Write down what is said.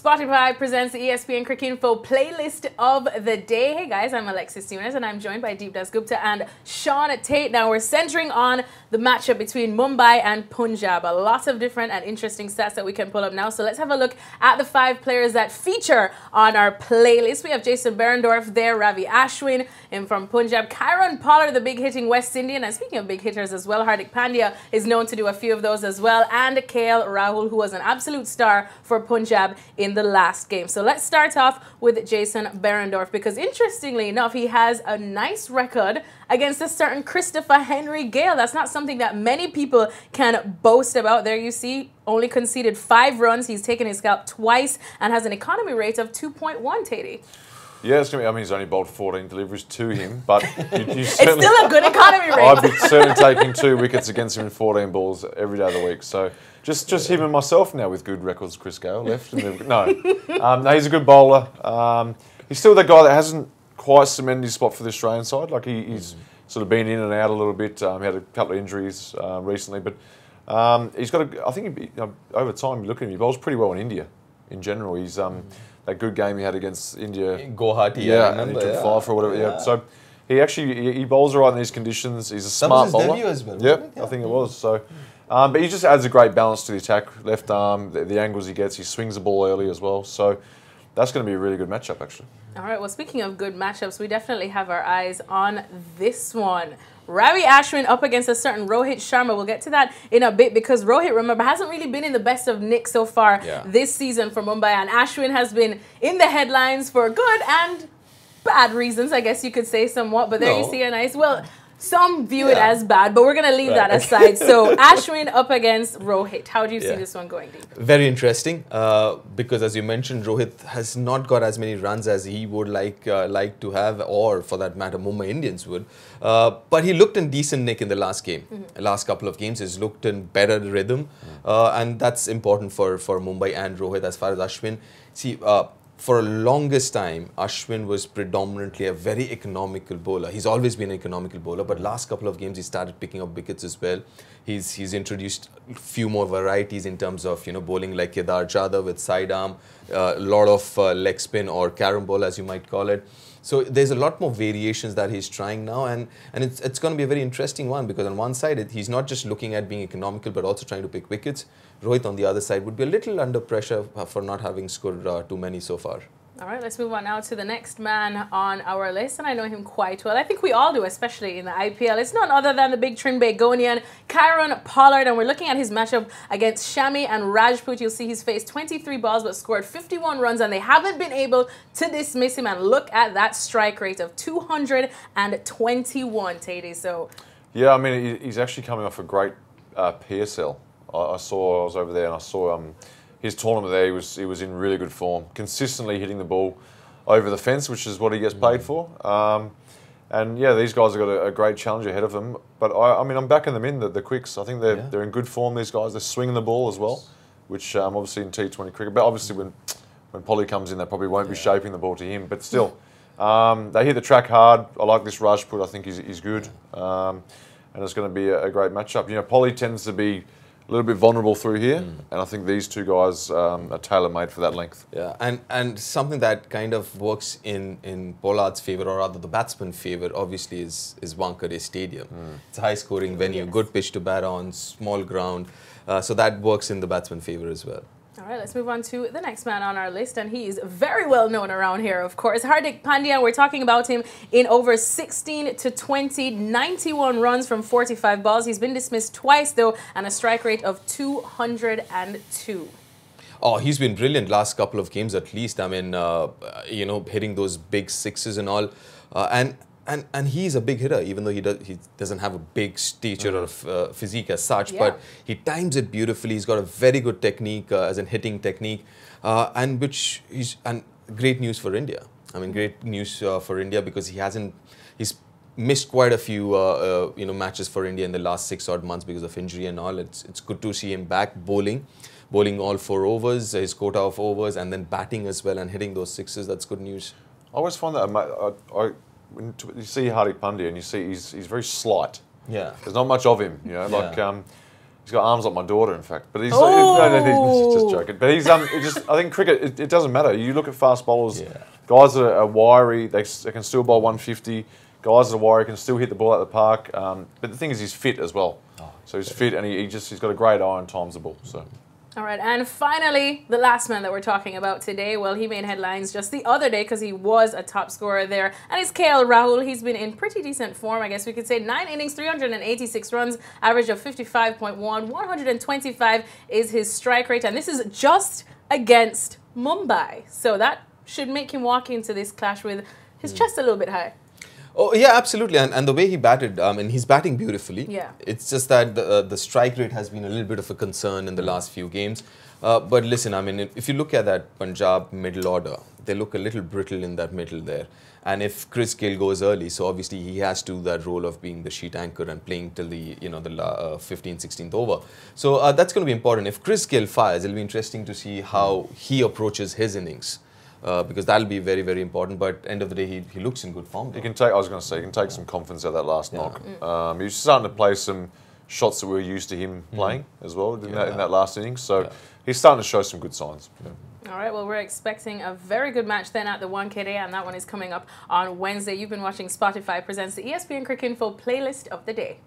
Spotify presents the ESPN Cricinfo playlist of the day. Hey guys, I'm Alexis Nunes and I'm joined by Dasgupta and Shaun Tait. Now we're centering on the matchup between Mumbai and Punjab. A lot of different and interesting stats that we can pull up now. So let's have a look at the 5 players that feature on our playlist. We have Behrendorff there, Ravi Ashwin from Punjab, Kieron Pollard, the big hitting West Indian. And speaking of big hitters as well, Hardik Pandya is known to do a few of those as well. And Rahul, who was an absolute star for Punjab in the last game. So let's start off with Behrendorff, because interestingly enough, he has a nice record against a certain Christopher Henry Gale. That's not something that many people can boast about. There you see, only conceded 5 runs. He's taken his scalp twice and has an economy rate of 2.1, Tatey. Yeah, it's going to be, I mean, he's only bowled 14 deliveries to him, but it's still a good economy rate. I'd be certainly taking 2 wickets against him in 14 balls every day of the week. So just him and myself now with good records, Chris Gale left. No, he's a good bowler. He's still the guy that hasn't quite cemented his spot for the Australian side. Like he's sort of been in and out a little bit. He had a couple of injuries recently, but he's got I think over time, you look at him, he bowls pretty well in India in general. He's that good game he had against India. Guwahati, and he took 5 for whatever. Yeah. So he bowls all right in these conditions. He's a smart bowler. Debut as well, yeah, I think it was. So, but he just adds a great balance to the attack. Left arm, the angles he gets, he swings the ball early as well. So that's going to be a really good matchup, actually. All right. Well, speaking of good matchups, we definitely have our eyes on this one. Ravi Ashwin up against a certain Rohit Sharma. We'll get to that in a bit, because Rohit, remember, hasn't really been in the best of nick so far this season for Mumbai, and Ashwin has been in the headlines for good and bad reasons, I guess you could say somewhat. But there you see a nice, well, some view it as bad, but we're going to leave that aside. So Ashwin up against Rohit. How do you see this one going deep? Very interesting, because as you mentioned, Rohit has not got as many runs as he would like to have, or for that matter, Mumbai Indians would. But he looked in decent nick in the last game. Last couple of games, he's looked in better rhythm, and that's important for Mumbai and Rohit. As far as Ashwin, see, for the longest time, Ashwin was predominantly a very economical bowler. He's always been an economical bowler, but last couple of games he started picking up wickets as well. He's introduced a few more varieties in terms of bowling like Kedar Jadhav with sidearm, a lot of leg spin or carom ball, as you might call it. So there's a lot more variations that he's trying now, and it's going to be a very interesting one, because on one side he's not just looking at being economical but also trying to pick wickets. Rohit on the other side would be a little under pressure for not having scored too many so far. All right, let's move on now to the next man on our list, and I know him quite well. I think we all do, especially in the IPL. It's none other than the big Trinbagonian, Kieron Pollard, and we're looking at his matchup against Shami and Rajput. You'll see he's faced 23 balls but scored 51 runs, and they haven't been able to dismiss him. And look at that strike rate of 221, Tatey. So, yeah, I mean, he's actually coming off a great PSL. I was over there and I saw his tournament there. He was in really good form, consistently hitting the ball over the fence, which is what he gets paid for. And yeah, these guys have got a great challenge ahead of them. But I mean, I'm backing them in, the Quicks. I think they're in good form. These guys, they're swinging the ball as well, which obviously in T20 cricket. But obviously when Polly comes in, they probably won't be shaping the ball to him. But still, they hit the track hard. I like this Rajput. I think he's good, and it's going to be a great matchup. Polly tends to be a little bit vulnerable through here, and I think these 2 guys are tailor-made for that length. Yeah, and something that kind of works in Pollard's favour, or rather the batsman's favour, obviously is Wankhede Stadium. It's a high-scoring venue, good pitch to bat on, small ground, so that works in the batsman's favour as well. All right, let's move on to the next man on our list, and he's very well known around here, of course. Hardik Pandya, we're talking about him in over 16 to 20, 91 runs from 45 balls. He's been dismissed twice, though, and a strike rate of 202. Oh, he's been brilliant last couple of games at least. I mean, hitting those big sixes and all. And he's a big hitter, even though he doesn't have a big stature or physique as such, but he times it beautifully. He's got a very good technique, as in hitting technique, and great news for India. I mean, great news for India, because he's missed quite a few matches for India in the last 6 odd months because of injury and all. It's good to see him back bowling all 4 overs, his quota of overs, and then batting as well and hitting those sixes. That's good news. I always find that when you see Hardik Pandya and you see he's very slight. Yeah. There's not much of him, He's got arms like my daughter, in fact. But he's, Oh. he's just joking. But he's I think cricket, it doesn't matter. You look at fast bowlers, guys that are wiry, they can still bowl 150. Guys that are wiry can still hit the ball out the park. But the thing is, he's fit as well. So he's fit, and he's got a great eye and times the ball. So. All right, and finally, the last man that we're talking about today, well, he made headlines just the other day because he was a top scorer there, and it's KL Rahul. He's been in pretty decent form, I guess we could say. 9 innings, 386 runs, average of 55.1, 125 is his strike rate, and this is just against Mumbai. So that should make him walk into this clash with his chest a little bit high. Oh, yeah, absolutely. And the way he batted, and he's batting beautifully. Yeah. It's just that the strike rate has been a little bit of a concern in the last few games. But listen, I mean, if you look at that Punjab middle order, they look a little brittle in that middle there. And if Chris Gayle goes early, so obviously he has to that role of being the sheet anchor and playing till the 15th, 16th over. So that's going to be important. If Chris Gayle fires, it'll be interesting to see how he approaches his innings. Because that'll be very, very important. But end of the day, he looks in good form. I was going to say, he can take some confidence out of that last knock. He's starting to play some shots that we're used to him playing as well in that last innings. So he's starting to show some good signs. All right, well, we're expecting a very good match then at the 1K Day, and that one is coming up on Wednesday. You've been watching Spotify Presents the ESPN Cricinfo Playlist of the Day.